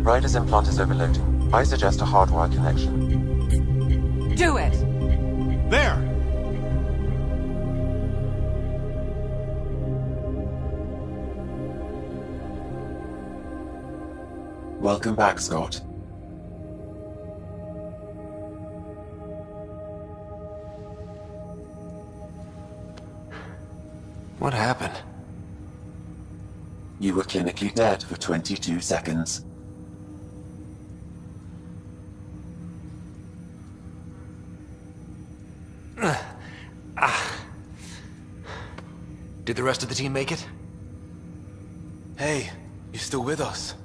Rider's implant is overloading. I suggest a hardwire connection. Do it! There! Welcome back, Scott. What happened? You were clinically dead for 22 seconds. Did the rest of the team make it? Hey, you're still with us.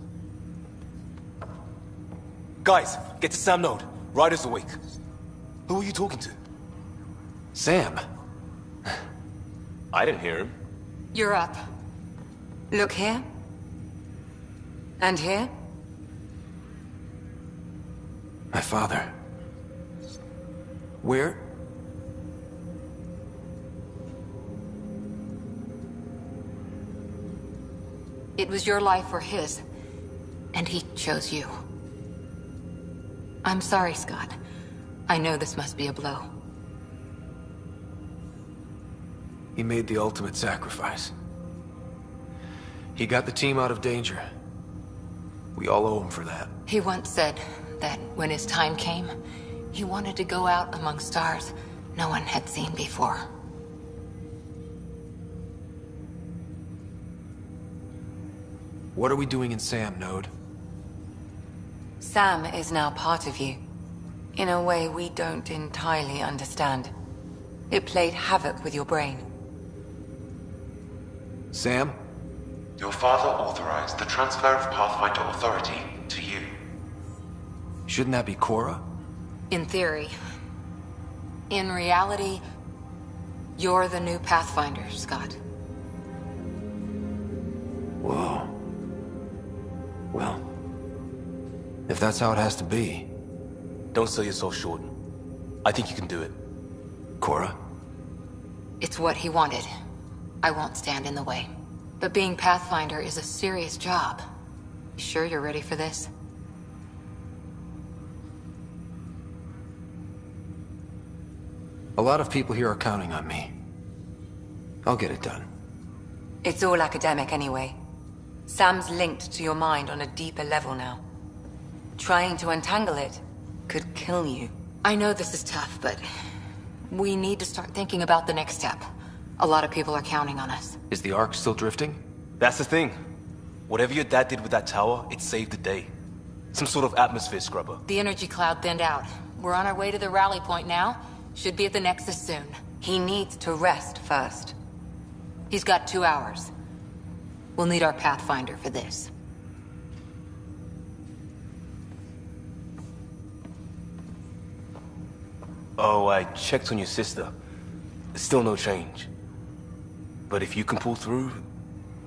Guys, get to Sam Node. Ryder's awake. Who are you talking to? Sam. I didn't hear him. You're up. Look here. And here. My father. Where? It was your life or his, and he chose you. I'm sorry, Scott. I know this must be a blow. He made the ultimate sacrifice. He got the team out of danger. We all owe him for that. He once said that when his time came, he wanted to go out among stars no one had seen before. What are we doing in Sam, Node? Sam is now part of you, in a way we don't entirely understand. It played havoc with your brain. Sam? Your father authorized the transfer of Pathfinder authority to you. Shouldn't that be Cora? In theory. In reality, you're the new Pathfinder, Scott. Whoa. Well, if that's how it has to be. Don't sell yourself short. I think you can do it. Cora? It's what he wanted. I won't stand in the way. But being Pathfinder is a serious job. You sure you're ready for this? A lot of people here are counting on me. I'll get it done. It's all academic anyway. Sam's linked to your mind on a deeper level now. Trying to untangle it could kill you. I know this is tough, but we need to start thinking about the next step. A lot of people are counting on us. Is the Ark still drifting? That's the thing. Whatever your dad did with that tower, it saved the day. Some sort of atmosphere scrubber. The energy cloud thinned out. We're on our way to the rally point now. Should be at the Nexus soon. He needs to rest first. He's got 2 hours. We'll need our Pathfinder for this. Oh, I checked on your sister. Still no change. But if you can pull through,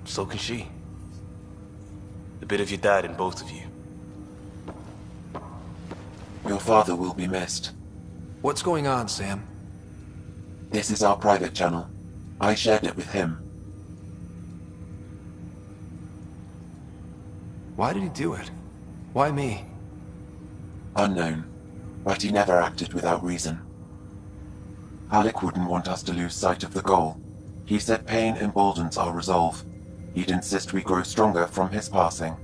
so can she. A bit of your dad in both of you. Your father will be missed. What's going on, Sam? This is our private channel. I shared it with him. Why did he do it? Why me? Unknown, but he never acted without reason. Alec wouldn't want us to lose sight of the goal. He said pain emboldens our resolve. He'd insist we grow stronger from his passing.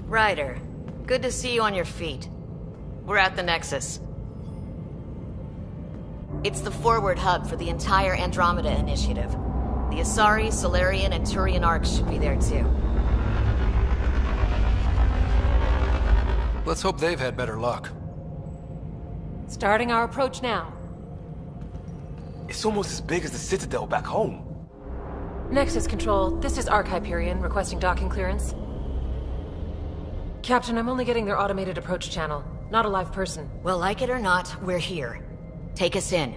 Ryder, good to see you on your feet. We're at the Nexus. It's the forward hub for the entire Andromeda initiative. The Asari, Solarian, and Turian arcs should be there too. Let's hope they've had better luck. Starting our approach now. It's almost as big as the Citadel back home. Nexus Control, this is Arc Hyperion requesting docking clearance. Captain, I'm only getting their automated approach channel, not a live person. Well, like it or not, we're here. Take us in.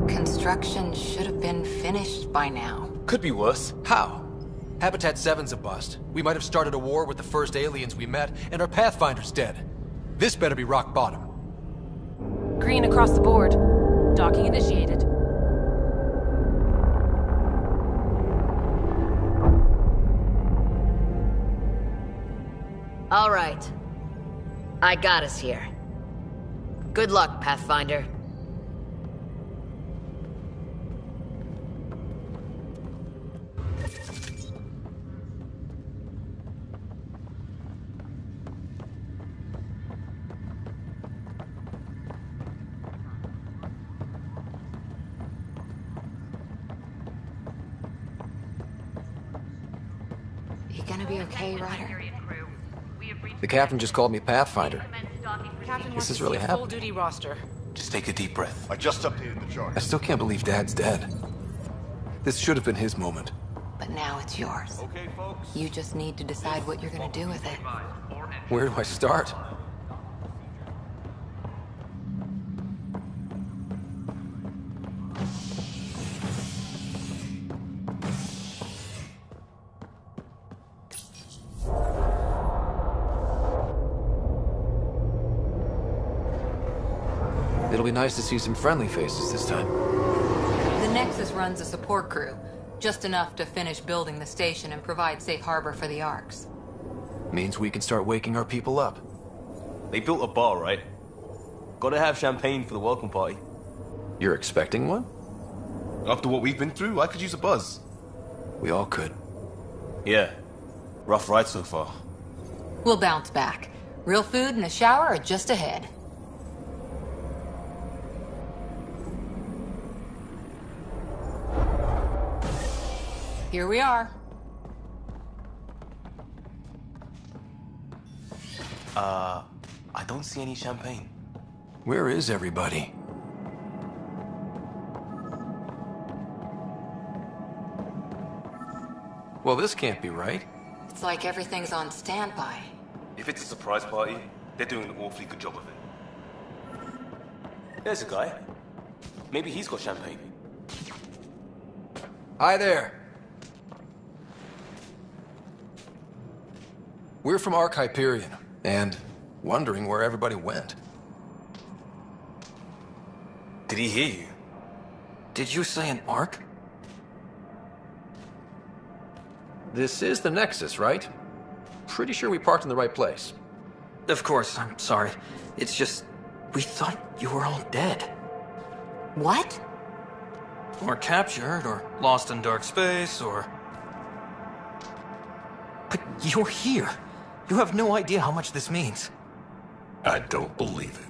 Construction should have been finished by now. Could be worse. How? Habitat 7's a bust. We might have started a war with the first aliens we met, and our Pathfinder's dead. This better be rock bottom. Green across the board. Docking initiated. All right. I got us here. Good luck, Pathfinder. You gonna be okay, Ryder? The captain just called me Pathfinder. Captain This is really happening. full-duty roster. Just take a deep breath. I just updated the chart. I still can't believe Dad's dead. This should have been his moment. But now it's yours. Okay, folks. You just need to decide what you're gonna do with it. Where do I start? It'll be nice to see some friendly faces this time. The Nexus runs a support crew, just enough to finish building the station and provide safe harbor for the arcs. Means we can start waking our people up. They built a bar, right? Gotta have champagne for the welcome party. You're expecting one? After what we've been through, I could use a buzz. We all could. Yeah. Rough ride so far. We'll bounce back. Real food and a shower are just ahead. Here we are. I don't see any champagne. Where is everybody? Well, this can't be right. It's like everything's on standby. If it's a surprise party, they're doing an awfully good job of it. There's a guy. Maybe he's got champagne. Hi there. We're from Arc Hyperion, and wondering where everybody went. Did he hear you? Did you say an Arc? This is the Nexus, right? Pretty sure we parked in the right place. Of course, I'm sorry. It's just, we thought you were all dead. What? Or captured, or lost in dark space, or... But you're here. You have no idea how much this means. I don't believe it.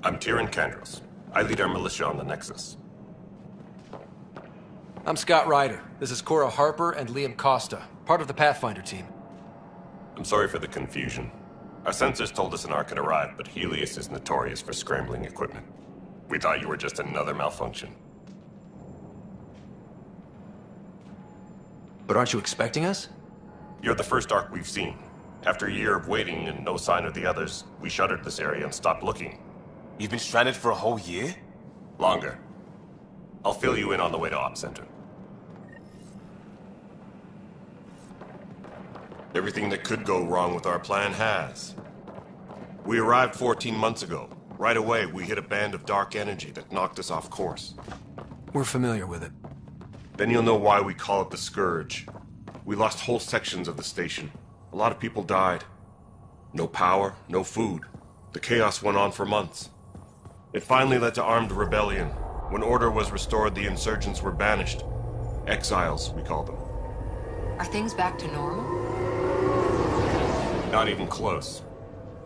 I'm Tyrion Kandros. I lead our militia on the Nexus. I'm Scott Ryder. This is Cora Harper and Liam Costa, part of the Pathfinder team. I'm sorry for the confusion. Our sensors told us an Ark had arrived, but Helios is notorious for scrambling equipment. We thought you were just another malfunction. But aren't you expecting us? You're the first Ark we've seen. After a year of waiting and no sign of the others, we shuttered this area and stopped looking. You've been stranded for a whole year? Longer. I'll fill you in on the way to Op Center. Everything that could go wrong with our plan has. We arrived 14 months ago. Right away, we hit a band of dark energy that knocked us off course. We're familiar with it. Then you'll know why we call it the Scourge. We lost whole sections of the station. A lot of people died. No power, no food. The chaos went on for months. It finally led to armed rebellion. When order was restored, the insurgents were banished. Exiles, we call them. Are things back to normal? Not even close.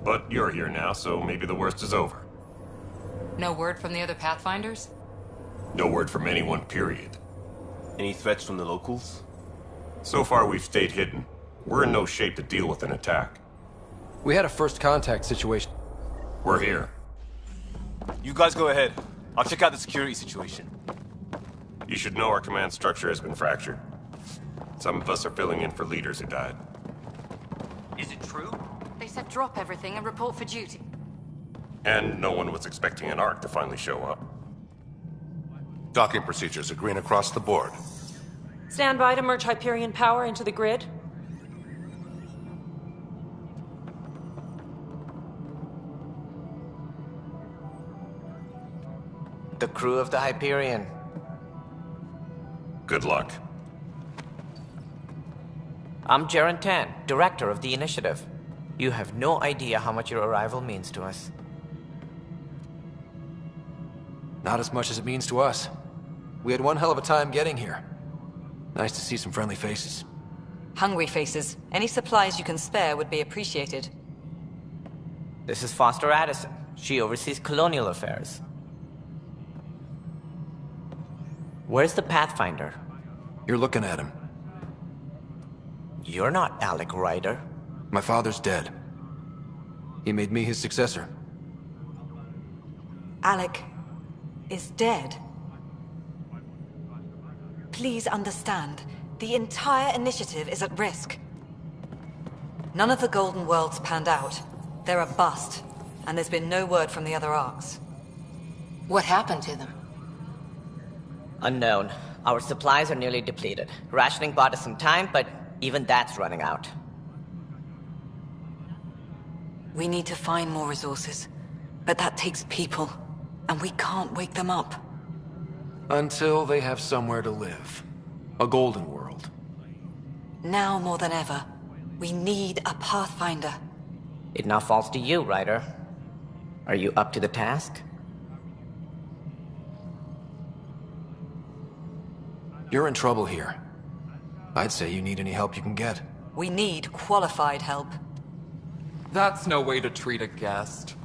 But you're here now, so maybe the worst is over. No word from the other Pathfinders? No word from anyone, period. Any threats from the locals? So far, we've stayed hidden. We're in no shape to deal with an attack. We had a first contact situation. We're here. You guys go ahead. I'll check out the security situation. You should know our command structure has been fractured. Some of us are filling in for leaders who died. Is it true? They said drop everything and report for duty. And no one was expecting an Ark to finally show up. Docking procedures are green across the board. Stand by to merge Hyperion power into the grid. The crew of the Hyperion. Good luck. I'm Jaren Tan, director of the initiative. You have no idea how much your arrival means to us. Not as much as it means to us. We had one hell of a time getting here. Nice to see some friendly faces. Hungry faces. Any supplies you can spare would be appreciated. This is Foster Addison. She oversees colonial affairs. Where's the Pathfinder? You're looking at him. You're not Alec Ryder. My father's dead. He made me his successor. Alec is dead. Please understand, the entire initiative is at risk. None of the Golden Worlds panned out. They're a bust, and there's been no word from the other arcs. What happened to them? Unknown. Our supplies are nearly depleted. Rationing bought us some time, but even that's running out. We need to find more resources, but that takes people, and we can't wake them up. Until they have somewhere to live. A golden world. Now more than ever, we need a Pathfinder. It now falls to you, Ryder. Are you up to the task? You're in trouble here. I'd say you need any help you can get. We need qualified help. That's no way to treat a guest.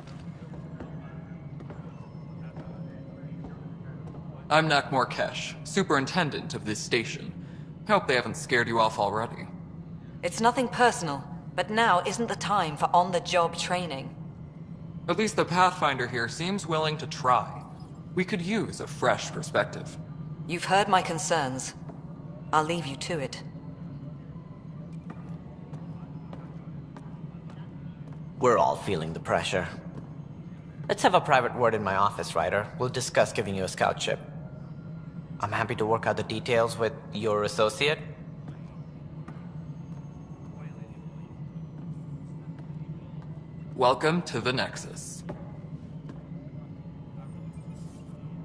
I'm Nak Morkesh, superintendent of this station. Hope they haven't scared you off already. It's nothing personal, but now isn't the time for on-the-job training. At least the Pathfinder here seems willing to try. We could use a fresh perspective. You've heard my concerns. I'll leave you to it. We're all feeling the pressure. Let's have a private word in my office, Ryder. We'll discuss giving you a scout ship. I'm happy to work out the details with your associate. Welcome to the Nexus.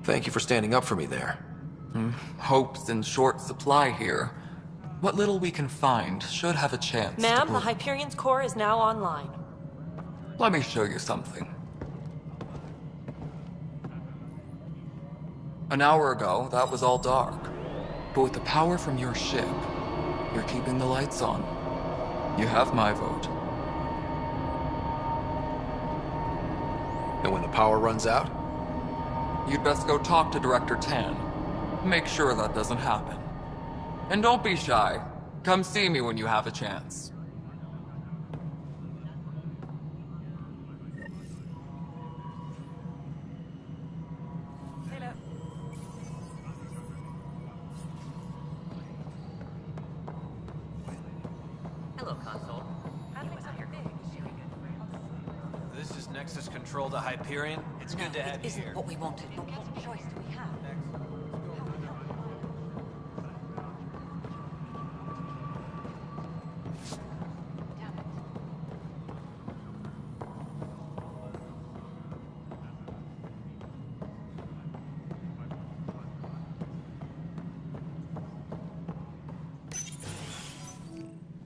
Thank you for standing up for me there. Hope's in short supply here. What little we can find should have a chance Ma'am, to the Hyperion's core is now online. Let me show you something. An hour ago, that was all dark. But with the power from your ship, you're keeping the lights on. You have my vote. And when the power runs out? You'd best go talk to Director Tan. Make sure that doesn't happen. And don't be shy. Come see me when you have a chance. Hello, Console. This is Nexus Control to Hyperion. It's good to have you Isn't here. what we wanted, but what choice do we have?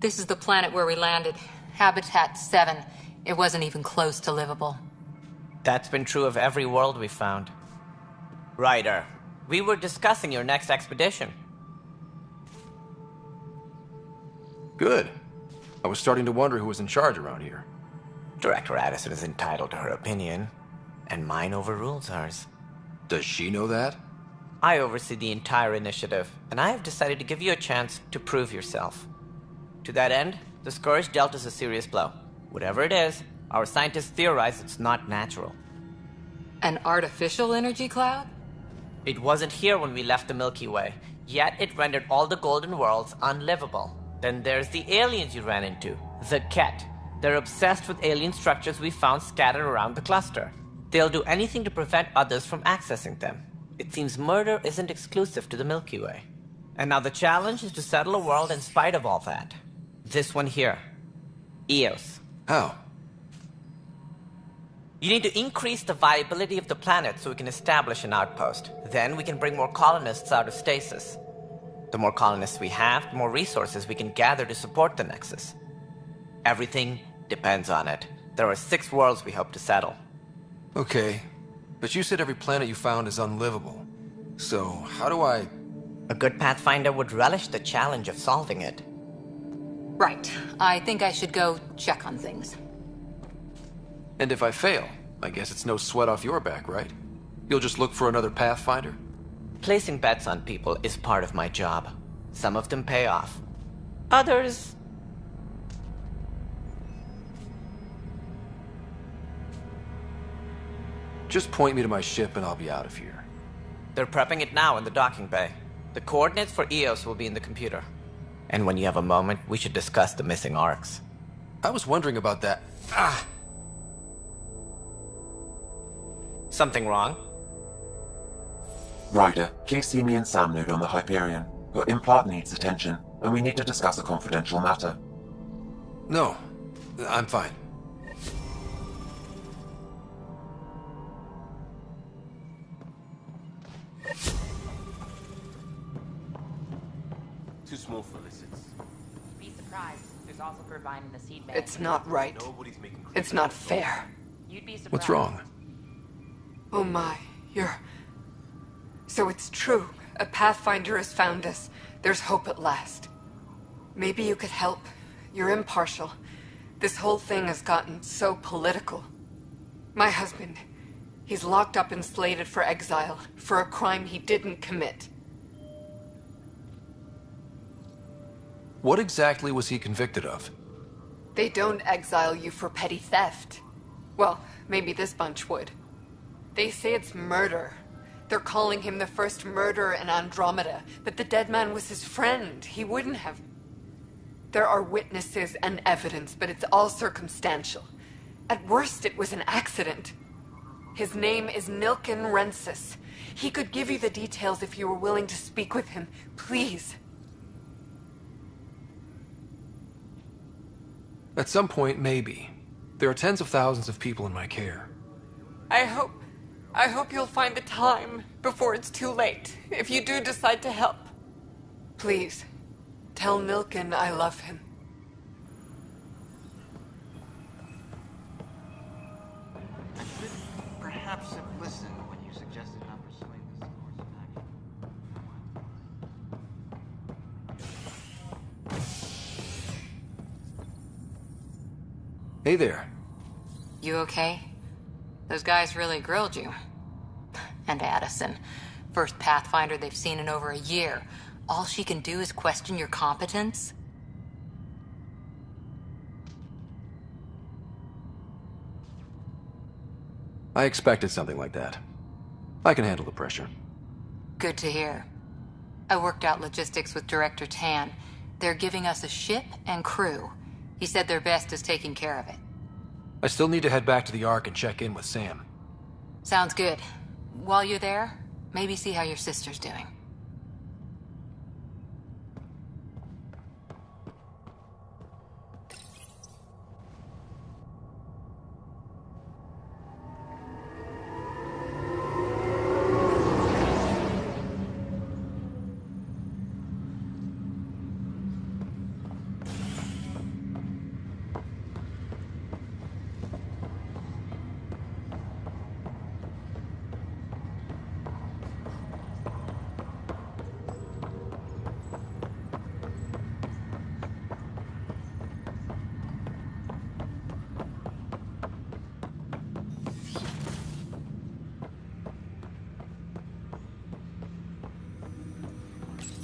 This is the planet where we landed. Habitat 7. It wasn't even close to livable. That's been true of every world we've found. Ryder, we were discussing your next expedition. Good. I was starting to wonder who was in charge around here. Director Addison is entitled to her opinion, and mine overrules hers. Does she know that? I oversee the entire initiative, and I have decided to give you a chance to prove yourself. To that end, the Scourge dealt us a serious blow. Whatever it is, our scientists theorize it's not natural. An artificial energy cloud? It wasn't here when we left the Milky Way, yet it rendered all the golden worlds unlivable. Then there's the aliens you ran into, the Ket. They're obsessed with alien structures we found scattered around the cluster. They'll do anything to prevent others from accessing them. It seems murder isn't exclusive to the Milky Way. And now the challenge is to settle a world in spite of all that. This one here. Eos. How? You need to increase the viability of the planet so we can establish an outpost. Then we can bring more colonists out of stasis. The more colonists we have, the more resources we can gather to support the Nexus. Everything depends on it. There are 6 worlds we hope to settle. Okay, but you said every planet you found is unlivable. So, how do I... A good Pathfinder would relish the challenge of solving it. Right. I think I should go check on things. And if I fail, I guess it's no sweat off your back, right? You'll just look for another Pathfinder? Placing bets on people is part of my job. Some of them pay off. Others... Just point me to my ship and I'll be out of here. They're prepping it now in the docking bay. The coordinates for Eos will be in the computer. And when you have a moment, we should discuss the missing arcs. I was wondering about that. Ah! Something wrong? Ryder, please see me and Sam node on the Hyperion. Your implant needs attention, and we need to discuss a confidential matter. No, I'm fine. Too small for this. Be surprised. There's also Purvine in the seed bank. It's not right. It's not fair. You'd be surprised. What's wrong? Oh my, you're... So it's true. A Pathfinder has found us. There's hope at last. Maybe you could help. You're impartial. This whole thing has gotten so political. My husband, he's locked up and slated for exile for a crime he didn't commit. What exactly was he convicted of? They don't exile you for petty theft. Well, maybe this bunch would. They say it's murder. They're calling him the first murderer in Andromeda, but the dead man was his friend. He wouldn't have... There are witnesses and evidence, but it's all circumstantial. At worst, it was an accident. His name is Nilken Rensis. He could give you the details if you were willing to speak with him. Please. At some point, maybe. There are tens of thousands of people in my care. I hope you'll find the time before it's too late, if you do decide to help. Please, tell Nilken I love him. Perhaps have listened when you suggested not pursuing this course of action. Hey there. You okay? Those guys really grilled you. And Addison. First Pathfinder they've seen in over a year. All she can do is question your competence? I expected something like that. I can handle the pressure. Good to hear. I worked out logistics with Director Tan. They're giving us a ship and crew. He said their best is taking care of it. I still need to head back to the Ark and check in with Sam. Sounds good. While you're there, maybe see how your sister's doing.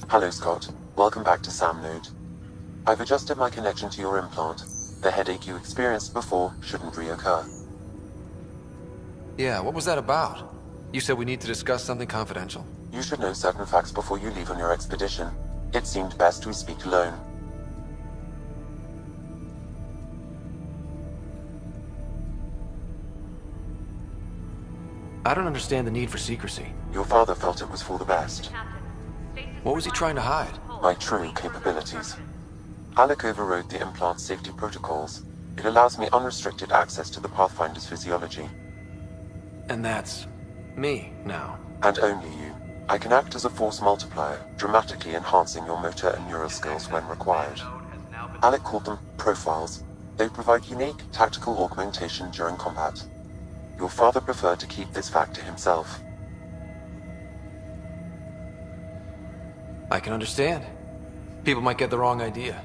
Hello, Scott. Welcome back to Sam Node. I've adjusted my connection to your implant. The headache you experienced before shouldn't reoccur. Yeah, what was that about? You said we need to discuss something confidential. You should know certain facts before you leave on your expedition. It seemed best we speak alone. I don't understand the need for secrecy. Your father felt it was for the best. What was he trying to hide? My true capabilities. Alec overrode the implant's safety protocols. It allows me unrestricted access to the Pathfinder's physiology. And that's me now. And only you. I can act as a force multiplier, dramatically enhancing your motor and neural skills when required. Alec called them profiles. They provide unique tactical augmentation during combat. Your father preferred to keep this fact to himself. I can understand. People might get the wrong idea.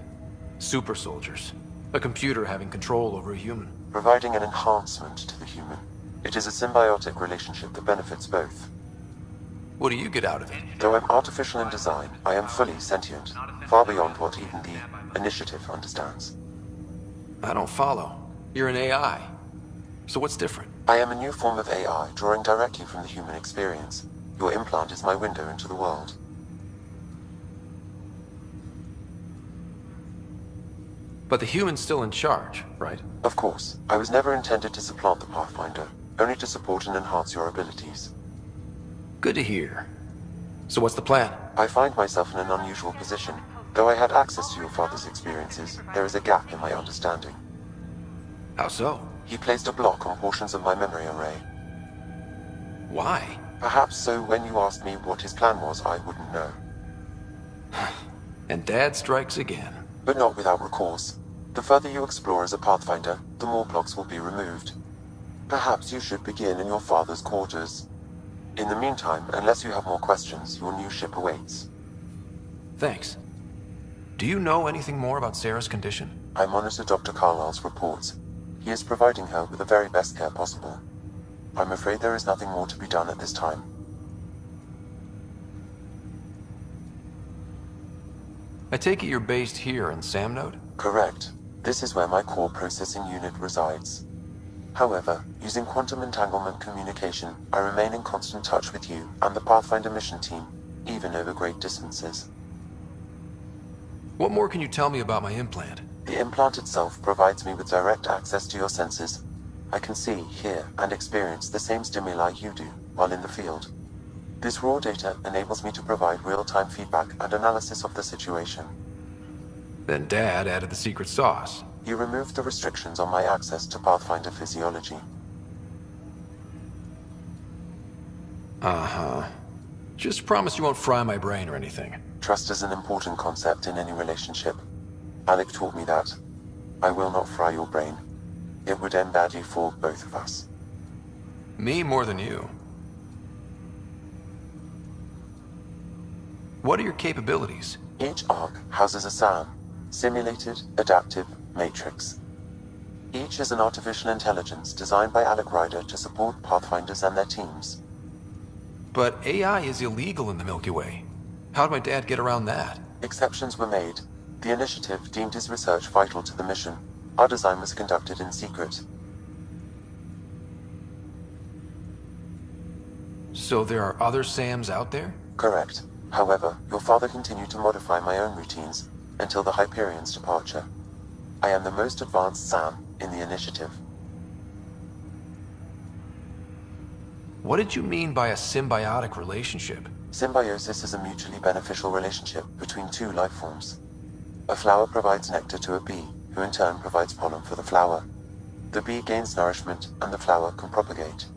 Super soldiers. A computer having control over a human. Providing an enhancement to the human. It is a symbiotic relationship that benefits both. What do you get out of it? Though I'm artificial in design, I am fully sentient, far beyond what even the Initiative understands. I don't follow. You're an AI. So what's different? I am a new form of AI, drawing directly from the human experience. Your implant is my window into the world. But the human's still in charge, right? Of course. I was never intended to supplant the Pathfinder, only to support and enhance your abilities. Good to hear. So what's the plan? I find myself in an unusual position. Though I had access to your father's experiences, there is a gap in my understanding. How so? He placed a block on portions of my memory array. Why? Perhaps so when you asked me what his plan was, I wouldn't know. And Dad strikes again. But not without recourse. The further you explore as a Pathfinder, the more blocks will be removed. Perhaps you should begin in your father's quarters. In the meantime, unless you have more questions, your new ship awaits. Thanks. Do you know anything more about Sarah's condition? I monitor Dr. Carlisle's reports. He is providing her with the very best care possible. I'm afraid there is nothing more to be done at this time. I take it you're based here in Sam Node? Correct. This is where my core processing unit resides. However, using quantum entanglement communication, I remain in constant touch with you and the Pathfinder mission team, even over great distances. What more can you tell me about my implant? The implant itself provides me with direct access to your senses. I can see, hear, and experience the same stimuli you do while in the field. This raw data enables me to provide real-time feedback and analysis of the situation. Then Dad added the secret sauce. He removed the restrictions on my access to Pathfinder physiology. Uh-huh. Just promise you won't fry my brain or anything. Trust is an important concept in any relationship. Alec taught me that. I will not fry your brain. It would end badly for both of us. Me more than you. What are your capabilities? Each arc houses a SAM, Simulated Adaptive Matrix. Each is an artificial intelligence designed by Alec Ryder to support Pathfinders and their teams. But AI is illegal in the Milky Way. How'd my dad get around that? Exceptions were made. The Initiative deemed his research vital to the mission. Our design was conducted in secret. So there are other SAMs out there? Correct. However, your father continued to modify my own routines until the Hyperion's departure. I am the most advanced SAM in the Initiative. What did you mean by a symbiotic relationship? Symbiosis is a mutually beneficial relationship between two life forms. A flower provides nectar to a bee, who in turn provides pollen for the flower. The bee gains nourishment, and the flower can propagate.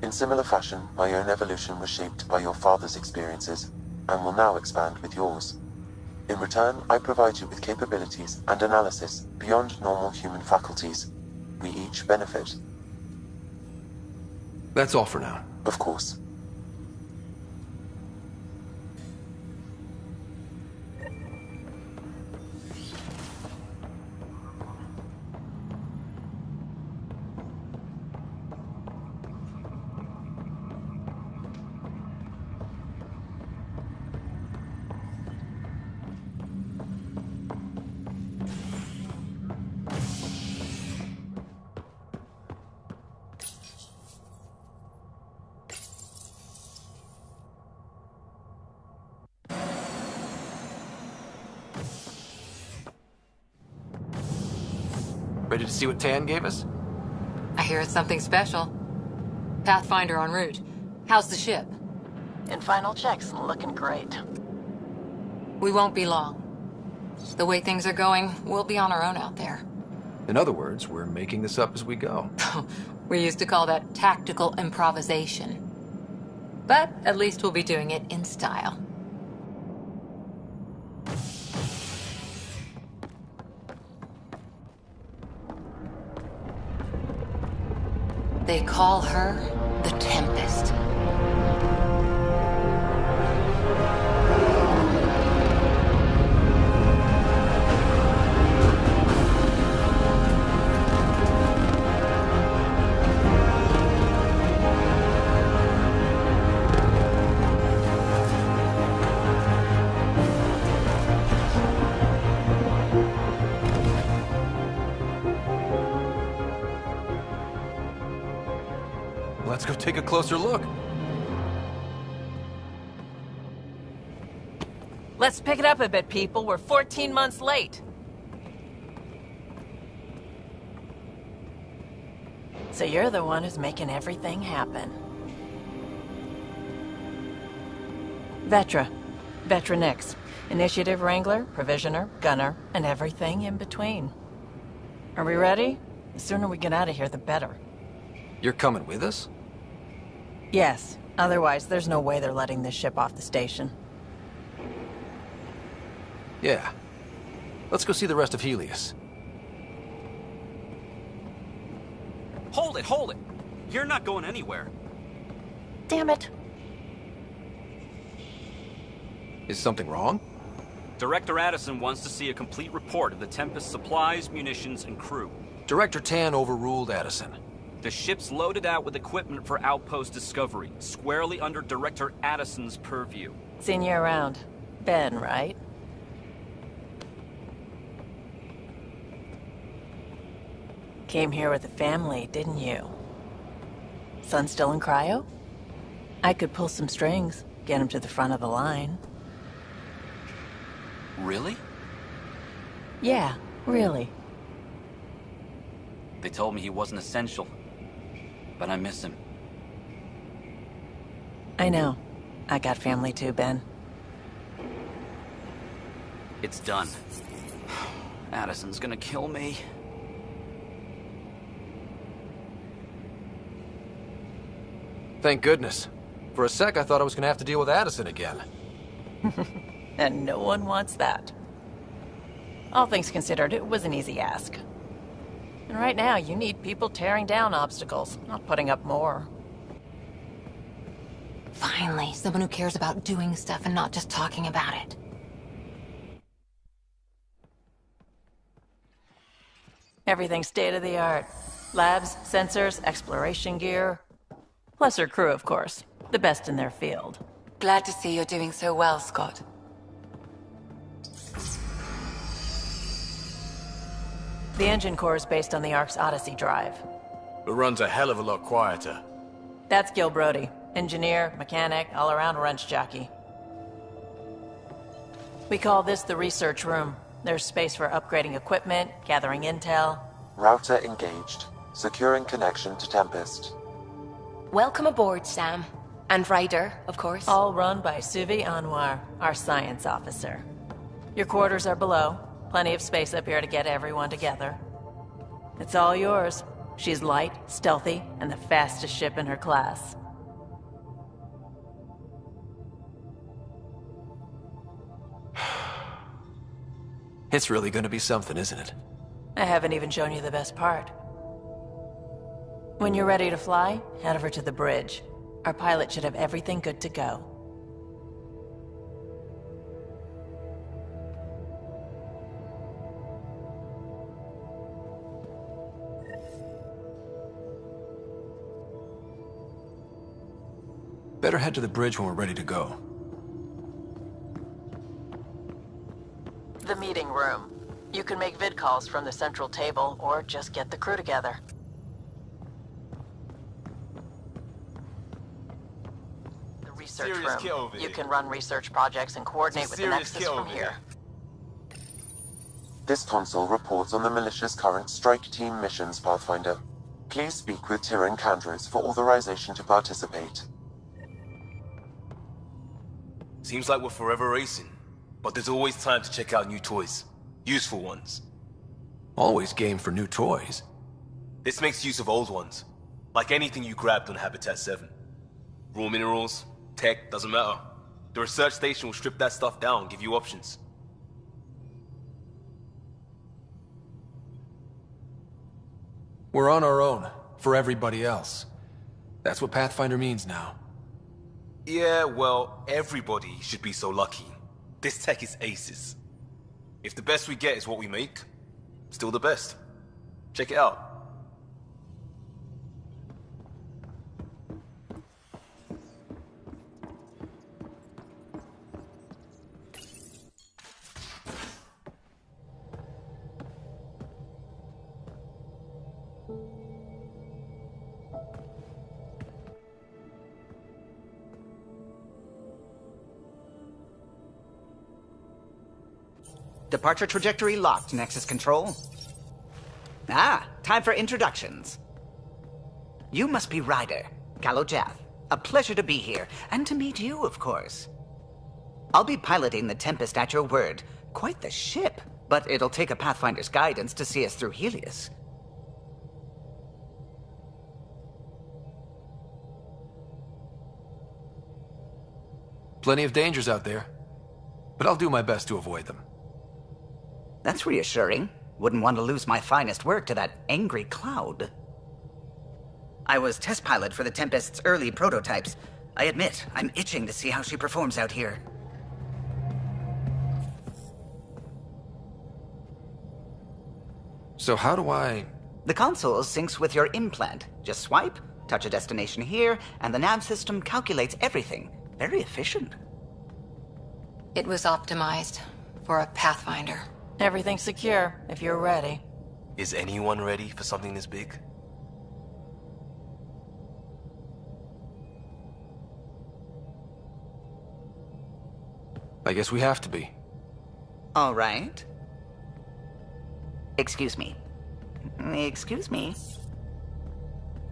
In similar fashion, my own evolution was shaped by your father's experiences, and will now expand with yours. In return, I provide you with capabilities and analysis beyond normal human faculties. We each benefit. That's all for now. Of course. Ready to see what Tan gave us? I hear it's something special. Pathfinder en route. How's the ship? In final checks, looking great. We won't be long. The way things are going, we'll be on our own out there. In other words, we're making this up as we go. We used to call that tactical improvisation. But at least we'll be doing it in style. They call her the Tempest. Let's go take a closer look. Let's pick it up a bit, people. We're 14 months late. So you're the one who's making everything happen. Vetra. Vetra Nix. Initiative Wrangler, Provisioner, Gunner, and everything in between. Are we ready? The sooner we get out of here, the better. You're coming with us? Yes. Otherwise, there's no way they're letting this ship off the station. Yeah. Let's go see the rest of Helios. Hold it, hold it! You're not going anywhere. Damn it. Is something wrong? Director Addison wants to see a complete report of the Tempest's supplies, munitions, and crew. Director Tan overruled Addison. The ship's loaded out with equipment for outpost discovery, squarely under Director Addison's purview. Seen you around. Ben, right? Came here with the family, didn't you? Son still in cryo? I could pull some strings, get him to the front of the line. Really? Yeah, really. They told me he wasn't essential, but I miss him. I know. I got family too, Ben. It's done. Addison's gonna kill me. Thank goodness. For a sec, I thought I was gonna have to deal with Addison again. And no one wants that. All things considered, it was an easy ask. And right now, you need people tearing down obstacles, not putting up more. Finally, someone who cares about doing stuff and not just talking about it. Everything's state-of-the-art. Labs, sensors, exploration gear. Plus her crew, of course. The best in their field. Glad to see you're doing so well, Scott. The engine core is based on the Ark's Odyssey drive. It runs a hell of a lot quieter. That's Gil Brody. Engineer, mechanic, all-around wrench jockey. We call this the research room. There's space for upgrading equipment, gathering intel. Router engaged. Securing connection to Tempest. Welcome aboard, Sam. And Ryder, of course. All run by Suvi Anwar, our science officer. Your quarters are below. Plenty of space up here to get everyone together. It's all yours. She's light, stealthy, and the fastest ship in her class. It's really gonna be something, isn't it? I haven't even shown you the best part. When you're ready to fly, head over to the bridge. Our pilot should have everything good to go. Better head to the bridge when we're ready to go. The meeting room. You can make vid calls from the central table, or just get the crew together. The research room. You can run research projects and coordinate with the Nexus from here. This console reports on the militia's current strike team missions, Pathfinder. Please speak with Tyrion Candres for authorization to participate. Seems like we're forever racing, but there's always time to check out new toys. Useful ones. Always game for new toys. This makes use of old ones, like anything you grabbed on Habitat 7. Raw minerals, tech, doesn't matter. The research station will strip that stuff down and give you options. We're on our own, for everybody else. That's what Pathfinder means now. Yeah, well, everybody should be so lucky. This tech is aces. If the best we get is what we make, still the best. Check it out. Departure trajectory locked, Nexus Control. Ah, time for introductions. You must be Ryder, Kalojath. A pleasure to be here, and to meet you, of course. I'll be piloting the Tempest at your word. Quite the ship, but it'll take a Pathfinder's guidance to see us through Helios. Plenty of dangers out there, but I'll do my best to avoid them. That's reassuring. Wouldn't want to lose my finest work to that angry cloud. I was test pilot for the Tempest's early prototypes. I admit, I'm itching to see how she performs out here. So how do I... The console syncs with your implant. Just swipe, touch a destination here, and the nav system calculates everything. Very efficient. It was optimized for a Pathfinder. Everything's secure, if you're ready. Is anyone ready for something this big? I guess we have to be. All right. Excuse me. Excuse me.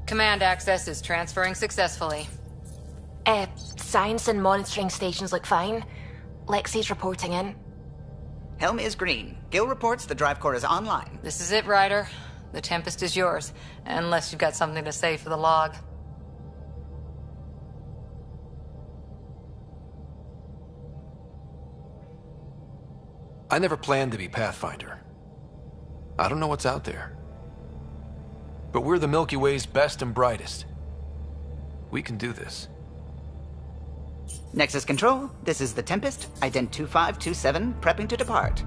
Command access is transferring successfully. Science and monitoring stations look fine. Lexi's reporting in. Helm is green. Gil reports the drive core is online. This is it, Ryder. The Tempest is yours, unless you've got something to say for the log. I never planned to be Pathfinder. I don't know what's out there. But we're the Milky Way's best and brightest. We can do this. Nexus Control, this is the Tempest, ident 2527, prepping to depart.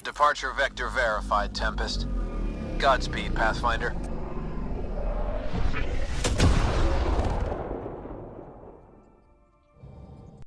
Departure vector verified, Tempest. Godspeed, Pathfinder.